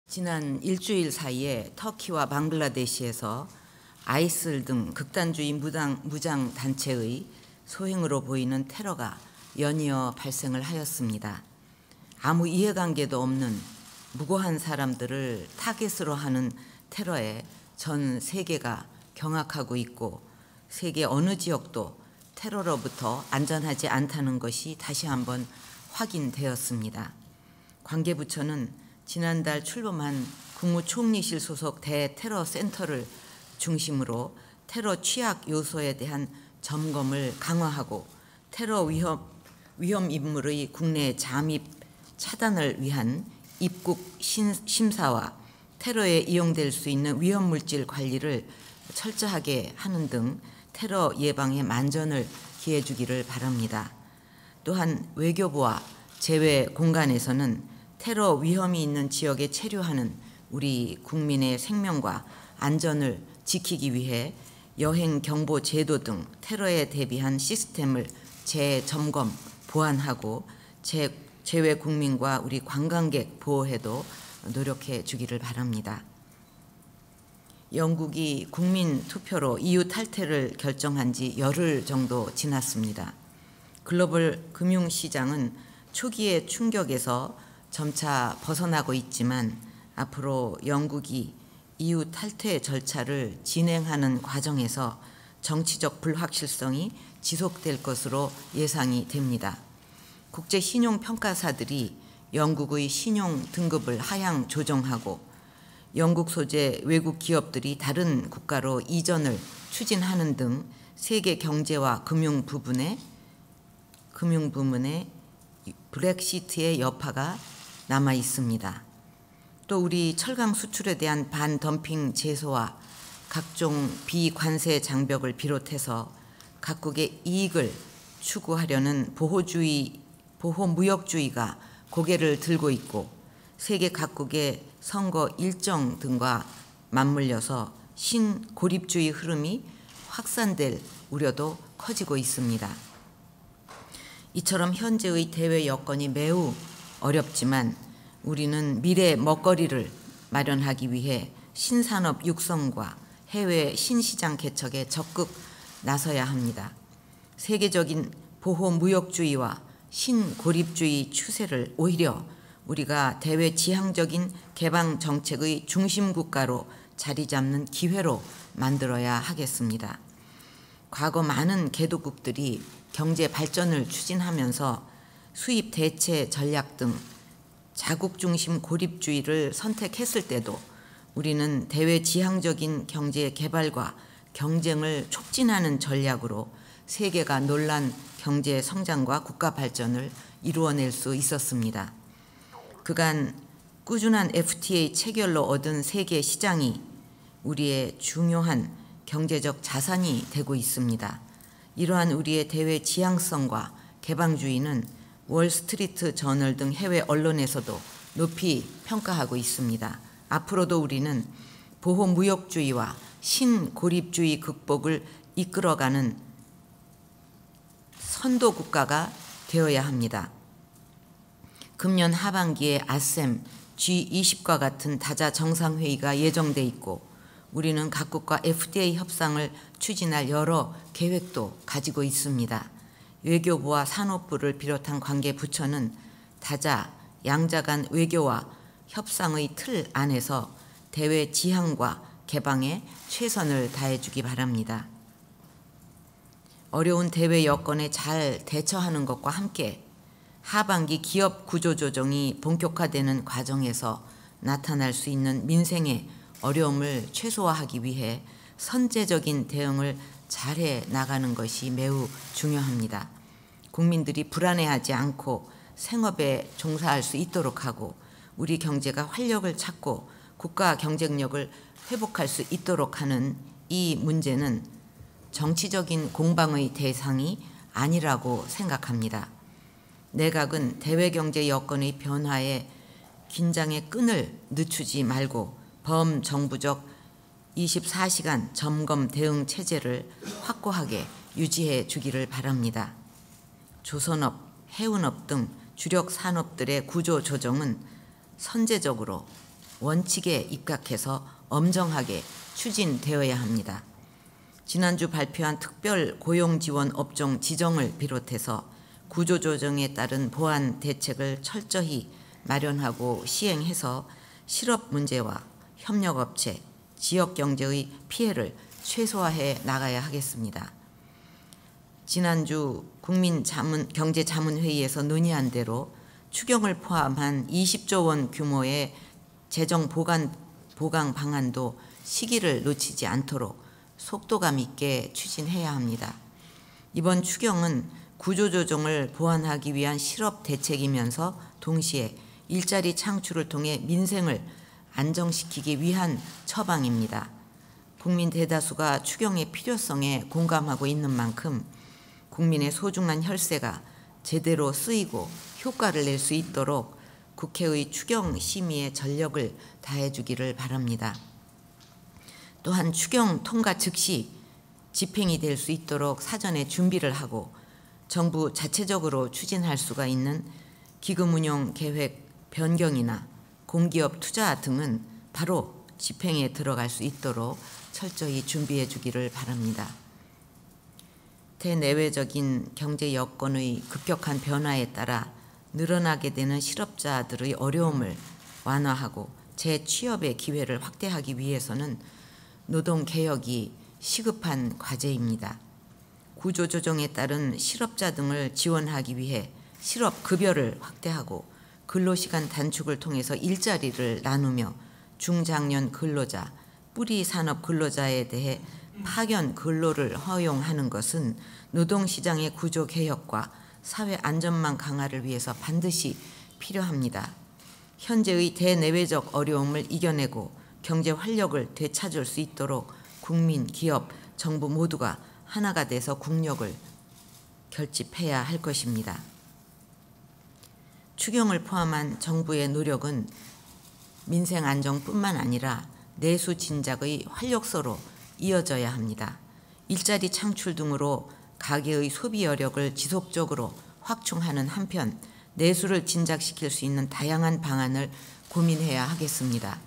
지난 일주일 사이에 터키와 방글라데시에서 아이슬 등 극단주의 무장 단체의 소행으로 보이는 테러가 연이어 발생을 하였습니다. 아무 이해관계도 없는 무고한 사람들을 타겟으로 하는 테러에 전 세계가 경악하고 있고, 세계 어느 지역도 테러로부터 안전하지 않다는 것이 다시 한번 확인되었습니다. 관계부처는 지난달 출범한 국무총리실 소속 대테러 센터를 중심으로 테러 취약 요소에 대한 점검을 강화하고, 테러 위험 인물의 국내 잠입 차단을 위한 입국 심사와 테러에 이용될 수 있는 위험물질 관리를 철저하게 하는 등 테러 예방에 만전을 기해 주기를 바랍니다. 또한 외교부와 제외 공간에서는 테러 위험이 있는 지역에 체류하는 우리 국민의 생명과 안전을 지키기 위해 여행 경보 제도 등 테러에 대비한 시스템을 재점검, 보완하고 제외 국민과 우리 관광객 보호에도 노력해 주기를 바랍니다. 영국이 국민 투표로 EU 탈퇴를 결정한 지 열흘 정도 지났습니다. 글로벌 금융시장은 초기의 충격에서 점차 벗어나고 있지만, 앞으로 영국이 EU 탈퇴 절차를 진행하는 과정에서 정치적 불확실성이 지속될 것으로 예상이 됩니다. 국제 신용평가사들이 영국의 신용 등급을 하향 조정하고, 영국 소재 외국 기업들이 다른 국가로 이전을 추진하는 등 세계 경제와 금융 부문에 브렉시트의 여파가 남아 있습니다. 또 우리 철강 수출에 대한 반덤핑 제소와 각종 비관세 장벽을 비롯해서 각국의 이익을 추구하려는 보호무역주의가 고개를 들고 있고, 세계 각국의 선거 일정 등과 맞물려서 신고립주의 흐름이 확산될 우려도 커지고 있습니다. 이처럼 현재의 대외 여건이 매우 어렵지만, 우리는 미래 먹거리를 마련하기 위해 신산업 육성과 해외 신시장 개척에 적극 나서야 합니다. 세계적인 보호무역주의와 신고립주의 추세를 오히려 우리가 대외 지향적인 개방 정책의 중심 국가로 자리 잡는 기회로 만들어야 하겠습니다. 과거 많은 개도국들이 경제 발전을 추진하면서 수입 대체 전략 등 자국 중심 고립주의를 선택했을 때도 우리는 대외 지향적인 경제 개발과 경쟁을 촉진하는 전략으로 세계가 놀란 경제 성장과 국가 발전을 이루어낼 수 있었습니다. 그간 꾸준한 FTA 체결로 얻은 세계 시장이 우리의 중요한 경제적 자산이 되고 있습니다. 이러한 우리의 대외 지향성과 개방주의는 월스트리트 저널 등 해외 언론에서도 높이 평가하고 있습니다. 앞으로도 우리는 보호무역주의와 신고립주의 극복을 이끌어가는 선도국가가 되어야 합니다. 금년 하반기에 아셈, G20과 같은 다자 정상회의가 예정돼 있고, 우리는 각국과 FTA 협상을 추진할 여러 계획도 가지고 있습니다. 외교부와 산업부를 비롯한 관계 부처는 다자, 양자 간 외교와 협상의 틀 안에서 대외 지향과 개방에 최선을 다해주기 바랍니다. 어려운 대외 여건에 잘 대처하는 것과 함께 하반기 기업 구조조정이 본격화되는 과정에서 나타날 수 있는 민생의 어려움을 최소화하기 위해 선제적인 대응을 잘해 나가는 것이 매우 중요합니다. 국민들이 불안해하지 않고 생업에 종사할 수 있도록 하고, 우리 경제가 활력을 찾고 국가 경쟁력을 회복할 수 있도록 하는 이 문제는 정치적인 공방의 대상이 아니라고 생각합니다. 내각은 대외 경제 여건의 변화에 긴장의 끈을 늦추지 말고 범정부적 24시간 점검 대응 체제를 확고하게 유지해 주기를 바랍니다. 조선업, 해운업 등 주력 산업들의 구조 조정은 선제적으로 원칙에 입각해서 엄정하게 추진되어야 합니다. 지난주 발표한 특별 고용지원 업종 지정을 비롯해서 구조조정에 따른 보완 대책을 철저히 마련하고 시행해서 실업 문제와 협력업체, 지역경제의 피해를 최소화해 나가야 하겠습니다. 지난주 국민경제자문회의에서 논의한 대로 추경을 포함한 20조 원 규모의 재정 보강 방안도 시기를 놓치지 않도록 속도감 있게 추진해야 합니다. 이번 추경은 구조조정을 보완하기 위한 실업 대책이면서 동시에 일자리 창출을 통해 민생을 안정시키기 위한 처방입니다. 국민 대다수가 추경의 필요성에 공감하고 있는 만큼 국민의 소중한 혈세가 제대로 쓰이고 효과를 낼 수 있도록 국회의 추경 심의에 전력을 다해 주기를 바랍니다. 또한 추경 통과 즉시 집행이 될 수 있도록 사전에 준비를 하고 정부 자체적으로 추진할 수가 있는 기금 운용 계획 변경이나 공기업 투자 등은 바로 집행에 들어갈 수 있도록 철저히 준비해 주기를 바랍니다. 대내외적인 경제 여건의 급격한 변화에 따라 늘어나게 되는 실업자들의 어려움을 완화하고 재취업의 기회를 확대하기 위해서는 노동개혁이 시급한 과제입니다. 구조조정에 따른 실업자 등을 지원하기 위해 실업급여를 확대하고 근로시간 단축을 통해서 일자리를 나누며 중장년 근로자, 뿌리산업 근로자에 대해 파견 근로를 허용하는 것은 노동시장의 구조개혁과 사회 안전망 강화를 위해서 반드시 필요합니다. 현재의 대내외적 어려움을 이겨내고 경제 활력을 되찾을 수 있도록 국민, 기업, 정부 모두가 하나가 돼서 국력을 결집해야 할 것입니다. 추경을 포함한 정부의 노력은 민생 안정뿐만 아니라 내수 진작의 활력소로 이어져야 합니다. 일자리 창출 등으로 가계의 소비 여력을 지속적으로 확충하는 한편 내수를 진작시킬 수 있는 다양한 방안을 고민해야 하겠습니다.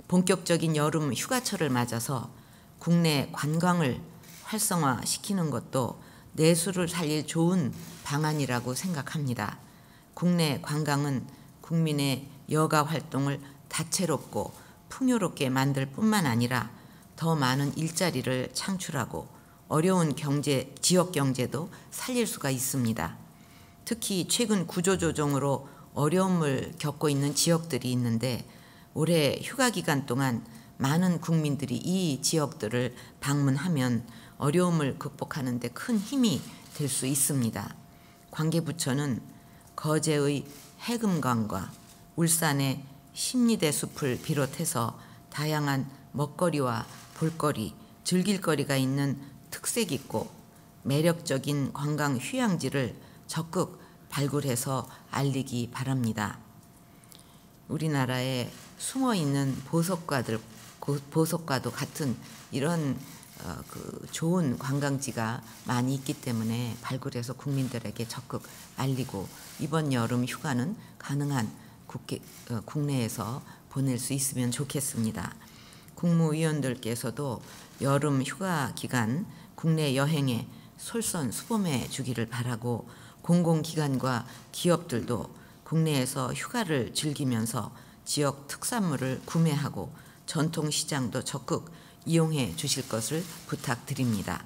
본격적인 여름 휴가철을 맞아서 국내 관광을 활성화시키는 것도 내수를 살릴 좋은 방안이라고 생각합니다. 국내 관광은 국민의 여가 활동을 다채롭고 풍요롭게 만들 뿐만 아니라 더 많은 일자리를 창출하고 어려운 지역 경제도 살릴 수가 있습니다. 특히 최근 구조조정으로 어려움을 겪고 있는 지역들이 있는데 올해 휴가 기간 동안 많은 국민들이 이 지역들을 방문하면 어려움을 극복하는 데 큰 힘이 될 수 있습니다. 관계부처는 거제의 해금강과 울산의 심리대 숲을 비롯해서 다양한 먹거리와 볼거리, 즐길거리가 있는 특색 있고 매력적인 관광 휴양지를 적극 발굴해서 알리기 바랍니다. 우리나라에 숨어있는 보석과도 같은 이런 좋은 관광지가 많이 있기 때문에 발굴해서 국민들에게 적극 알리고 이번 여름 휴가는 가능한 국내에서 보낼 수 있으면 좋겠습니다. 국무위원들께서도 여름 휴가 기간 국내 여행에 솔선수범해 주기를 바라고 공공기관과 기업들도 국내에서 휴가를 즐기면서 지역 특산물을 구매하고 전통시장도 적극 이용해 주실 것을 부탁드립니다.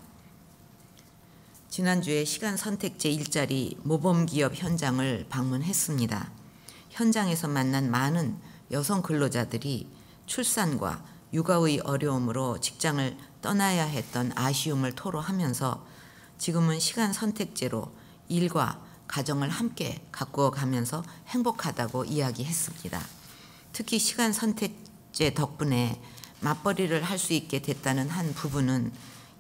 지난주에 시간선택제 일자리 모범기업 현장을 방문했습니다. 현장에서 만난 많은 여성 근로자들이 출산과 육아의 어려움으로 직장을 떠나야 했던 아쉬움을 토로하면서 지금은 시간선택제로 일과 가정을 함께 가꾸어 가면서 행복하다고 이야기했습니다. 특히 시간선택제 덕분에 맞벌이를 할 수 있게 됐다는 한 부부는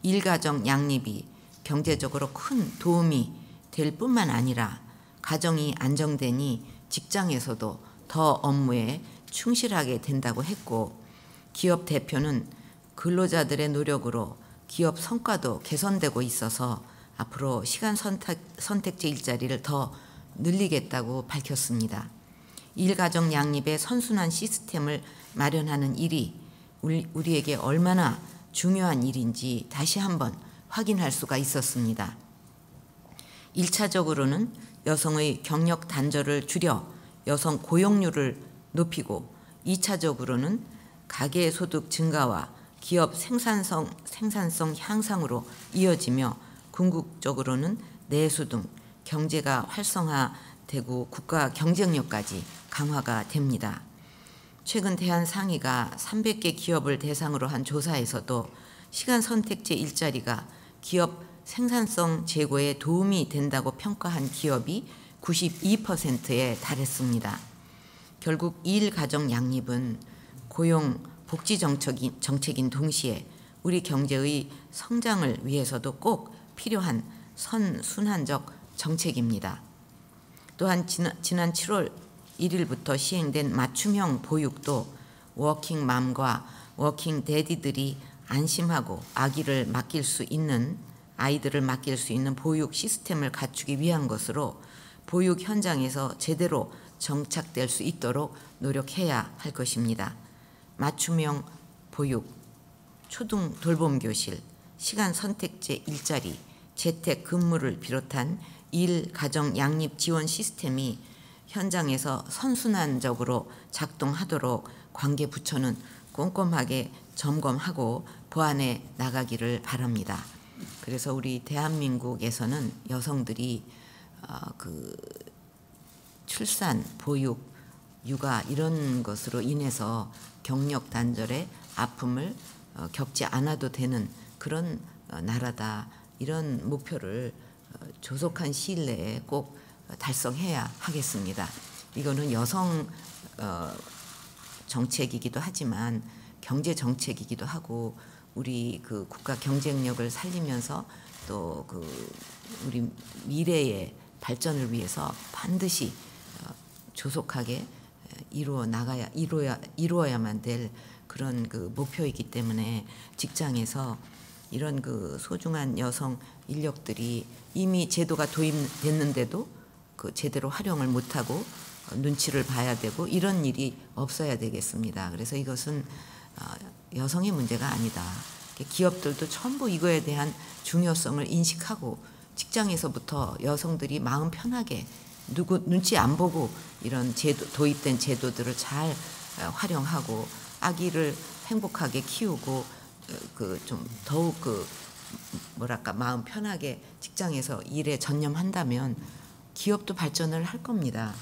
일가정 양립이 경제적으로 큰 도움이 될 뿐만 아니라 가정이 안정되니 직장에서도 더 업무에 충실하게 된다고 했고 기업 대표는 근로자들의 노력으로 기업 성과도 개선되고 있어서 앞으로 시간 선택제 일자리를 더 늘리겠다고 밝혔습니다. 일가정 양립의 선순환 시스템을 마련하는 일이 우리에게 얼마나 중요한 일인지 다시 한번 확인할 수가 있었습니다. 1차적으로는 여성의 경력 단절을 줄여 여성 고용률을 높이고, 2차적으로는 가계소득 증가와 기업 생산성 향상으로 이어지며, 궁극적으로는 내수 등 경제가 활성화되고 국가 경쟁력까지 강화가 됩니다. 최근 대한상의가 300개 기업을 대상으로 한 조사에서도 시간 선택제 일자리가 기업 생산성 제고에 도움이 된다고 평가한 기업이 92%에 달했습니다. 결국 일가정 양립은 고용 복지 정책인 동시에 우리 경제의 성장을 위해서도 꼭 필요한 선순환적 정책입니다. 또한 지난 7월 1일부터 시행된 맞춤형 보육도 워킹맘과 워킹데디들이 안심하고 아이들을 맡길 수 있는 보육 시스템을 갖추기 위한 것으로, 보육 현장에서 제대로 정착될 수 있도록 노력해야 할 것입니다. 맞춤형 보육, 초등 돌봄교실, 시간 선택제 일자리, 재택 근무를 비롯한 일, 가정, 양립 지원 시스템이 현장에서 선순환적으로 작동하도록 관계부처는 꼼꼼하게 점검하고 보완해 나가기를 바랍니다. 그래서 우리 대한민국에서는 여성들이 출산, 보육, 육아 이런 것으로 인해서 경력 단절의 아픔을 겪지 않아도 되는 그런 나라다, 이런 목표를 조속한 시일 내에 꼭 달성해야 하겠습니다. 이거는 여성 정책이기도 하지만 경제 정책이기도 하고, 우리 국가 경쟁력을 살리면서 또 우리 미래의 발전을 위해서 반드시 조속하게 이루어야만 될 그런 목표이기 때문에, 직장에서 이런 소중한 여성 인력들이 이미 제도가 도입됐는데도 제대로 활용을 못하고 눈치를 봐야 되고, 이런 일이 없어야 되겠습니다. 그래서 이것은 여성의 문제가 아니다. 기업들도 전부 이거에 대한 중요성을 인식하고, 직장에서부터 여성들이 마음 편하게 누구 눈치 안 보고 이런 도입된 제도들을 잘 활용하고 아기를 행복하게 키우고 좀 더욱 마음 편하게 직장에서 일에 전념한다면 기업도 발전을 할 겁니다.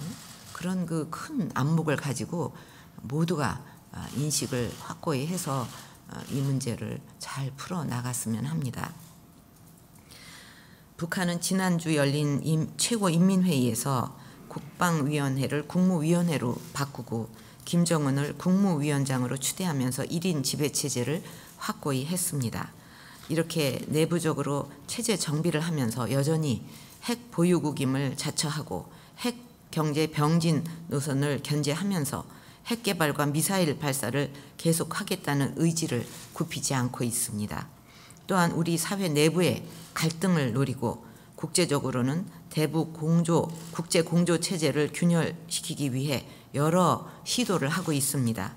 그런 큰 안목을 가지고 모두가 인식을 확고히 해서 이 문제를 잘 풀어 나갔으면 합니다. 북한은 지난주 열린 최고인민회의에서 국방위원회를 국무위원회로 바꾸고 김정은을 국무위원장으로 추대하면서 1인 지배체제를 확고히 했습니다. 이렇게 내부적으로 체제 정비를 하면서 여전히 핵 보유국임을 자처하고 핵 경제 병진 노선을 견제하면서 핵 개발과 미사일 발사를 계속하겠다는 의지를 굽히지 않고 있습니다. 또한 우리 사회 내부의 갈등을 노리고 국제적으로는 대북 국제 공조 체제를 균열시키기 위해 여러 시도를 하고 있습니다.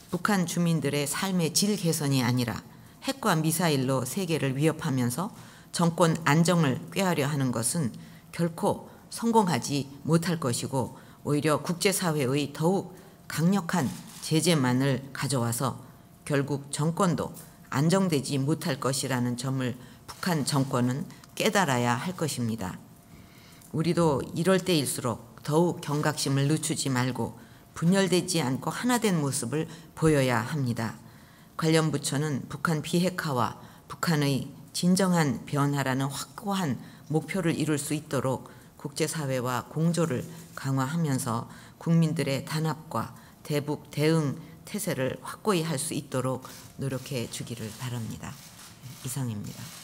북한 주민들의 삶의 질 개선이 아니라 핵과 미사일로 세계를 위협하면서 정권 안정을 꾀하려 하는 것은 결코 성공하지 못할 것이고, 오히려 국제사회의 더욱 강력한 제재만을 가져와서 결국 정권도 안정되지 못할 것이라는 점을 북한 정권은 깨달아야 할 것입니다. 우리도 이럴 때일수록 더욱 경각심을 늦추지 말고 분열되지 않고 하나된 모습을 보여야 합니다. 관련 부처는 북한 비핵화와 북한의 진정한 변화라는 확고한 목표를 이룰 수 있도록 국제사회와 공조를 강화하면서 국민들의 단합과 대북 대응 태세를 확고히 할 수 있도록 노력해 주기를 바랍니다. 이상입니다.